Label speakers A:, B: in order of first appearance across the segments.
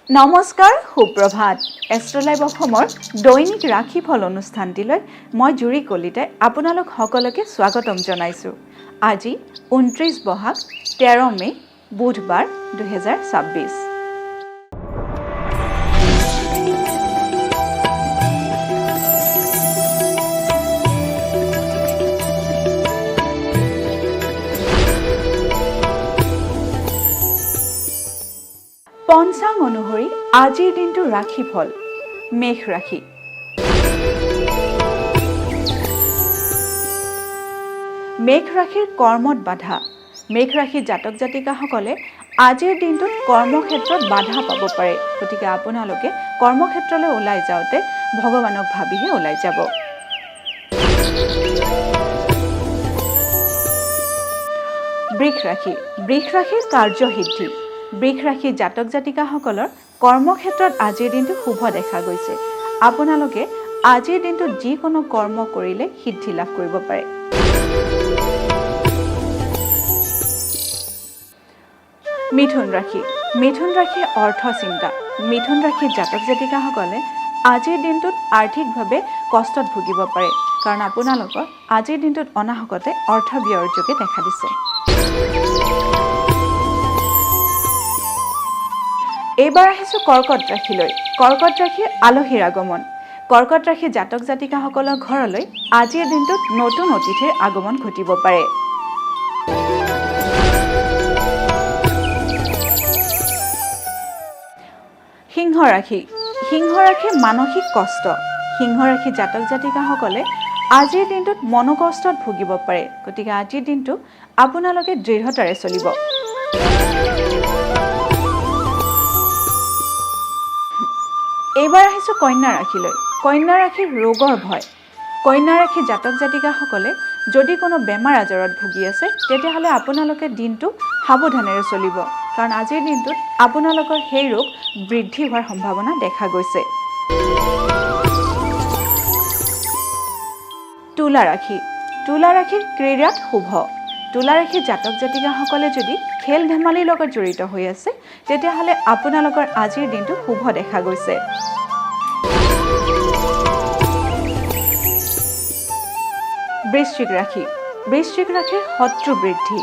A: নমস্কাৰ সুপ্ৰভাত এষ্ট্ৰলাইভ অসমৰ দৈনিক ৰাশিফল অনুষ্ঠানটিলৈ মই জুৰি কলিতাই আপোনালোক সকলোকে স্বাগতম জনাইছোঁ। আজি 29 বহাগ 13 মে বুধবাৰ 2026। পঞ্চাং অনুসৰি আজিৰ দিনটো ৰাশিফল মেষ ৰাশি। মেষ ৰাশিৰ কৰ্মত বাধা। মেষ ৰাশি জাতক জাতিকাসকলে আজিৰ দিনটোত কৰ্মক্ষেত্ৰত বাধা পাব পাৰে, গতিকে আপোনালোকে কৰ্মক্ষেত্ৰলৈ ওলাই যাওঁতে ভগৱানক ভাবিহে ওলাই যাব। বৃষ ৰাশি। বৃষ ৰাশিৰ কাৰ্যসিদ্ধি। বৃষ ৰাশি জাতক জাতিকাসকলৰ কৰ্মক্ষেত্ৰত আজিৰ দিনটো শুভ দেখা গৈছে। আপোনালোকে আজিৰ দিনটোত যিকোনো কৰ্ম কৰিলে সিদ্ধি লাভ কৰিব পাৰে। মিথুন ৰাশি। মিথুন ৰাশিৰ অৰ্থ চিন্তা। মিথুন ৰাশিৰ জাতক জাতিকাসকলে আজিৰ দিনটোত আৰ্থিকভাৱে কষ্টত ভুগিব পাৰে, কাৰণ আপোনালোকৰ আজিৰ দিনটোত অনাহকতে অৰ্থ ব্যয়ৰ যোগে দেখা দিছে। এইবাৰ আহিছোঁ কৰ্কট ৰাশিলৈ। কৰ্কট ৰাশিৰ আলহীৰ আগমন। কৰ্কট ৰাশিৰ জাতক জাতিকাসকলৰ ঘৰলৈ আজিৰ দিনটোত নতুন অতিথিৰ আগমন ঘটিব পাৰে। সিংহ ৰাশি। সিংহ ৰাশিৰ মানসিক কষ্ট। সিংহ ৰাশিৰ জাতক জাতিকাসকলে আজিৰ দিনটোত মনোকষ্টত ভুগিব পাৰে, গতিকে আজিৰ দিনটো আপোনালোকে দৃঢ়তাৰে চলিব। এইবাৰ আহিছোঁ কন্যা ৰাশিলৈ। কন্যা ৰাশিৰ ৰোগৰ ভয়। কন্যা ৰাশিৰ জাতক জাতিকাসকলে যদি কোনো বেমাৰ আজাৰত ভুগি আছে, তেতিয়াহ'লে আপোনালোকে দিনটো সাৱধানেৰে চলিব, কাৰণ আজিৰ দিনটোত আপোনালোকৰ সেই ৰোগ বৃদ্ধি হোৱাৰ সম্ভাৱনা দেখা গৈছে। তুলা ৰাশি। তুলা ৰাশিৰ ক্ৰীড়াত শুভ। তুলা ৰাশিৰ জাতক জাতিকাসকলে যদি খেল ধেমালিৰ লগত জড়িত হৈ আছে, তেতিয়াহ'লে আপোনালোকৰ আজিৰ দিনটো শুভ দেখা গৈছে। বৃশ্চিক ৰাশি। বৃশ্চিক ৰাশিৰ শত্ৰু বৃদ্ধি।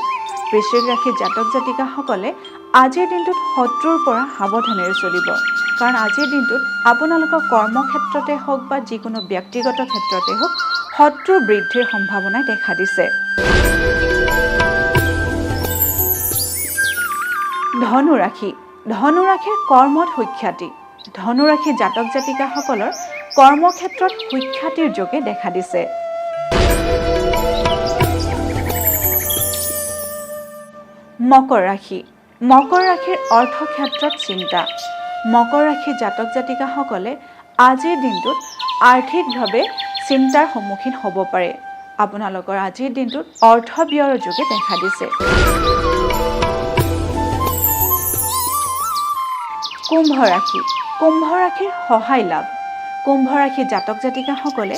A: বৃশ্চিক ৰাশিৰ জাতক জাতিকাসকলে আজিৰ দিনটোত শত্ৰুৰ পৰা সাৱধানেৰে চলিব, কাৰণ আজিৰ দিনটোত আপোনালোকৰ কৰ্মক্ষেত্ৰতে হওক বা যিকোনো ব্যক্তিগত ক্ষেত্ৰতে হওক শত্ৰু বৃদ্ধিৰ সম্ভাৱনাই দেখা দিছে। ধনু ৰাশি। ধনু ৰাশিৰ কৰ্মত সুখ্যাতি। ধনু ৰাশিৰ জাতক জাতিকাসকলৰ কৰ্মক্ষেত্ৰত সুখ্যাতিৰ যোগে দেখা দিছে। মকৰ ৰাশি। মকৰ ৰাশিৰ অৰ্থক্ষেত্ৰত চিন্তা। মকৰ ৰাশিৰ জাতক জাতিকাসকলে আজিৰ দিনটোত আৰ্থিকভাৱে চিন্তাৰ সন্মুখীন হ'ব পাৰে। আপোনালোকৰ আজিৰ দিনটোত অৰ্থ ব্যয়ৰ যোগে দেখা দিছে। কুম্ভ ৰাশি। কুম্ভ ৰাশিৰ সহায় লাভ। কুম্ভ ৰাশিৰ জাতক জাতিকাসকলে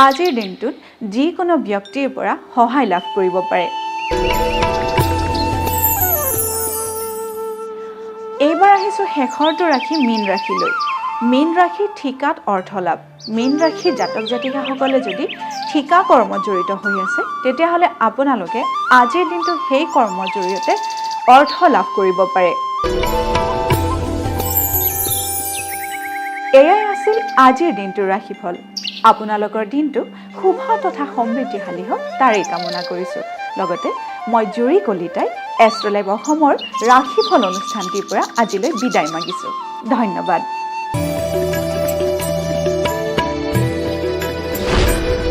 A: আজিৰ দিনটোত যিকোনো ব্যক্তিৰ পৰা সহায় লাভ কৰিব পাৰে। এইবাৰ আহিছোঁ শেষৰটো ৰাশি মীন ৰাশিলৈ। মীন ৰাশিৰ ঠিকাত অৰ্থ লাভ। মীন ৰাশিৰ জাতক জাতিকাসকলে যদি ঠিকা কৰ্মত জড়িত হৈ আছে, তেতিয়াহ'লে আপোনালোকে আজিৰ দিনটো সেই কৰ্মৰ জৰিয়তে অৰ্থ লাভ কৰিব পাৰে। এয়াই আছিল আজিৰ দিনটোৰ ৰাশিফল। আপোনালোকৰ দিনটো শুভ তথা সমৃদ্ধিশালী হওক তাৰেই কামনা কৰিছোঁ। লগতে মই জুৰি কলিতাই এষ্ট্ৰলাইভ অসমৰ ৰাশিফল অনুষ্ঠানটিৰ পৰা আজিলৈ বিদায় মাগিছোঁ। ধন্যবাদ।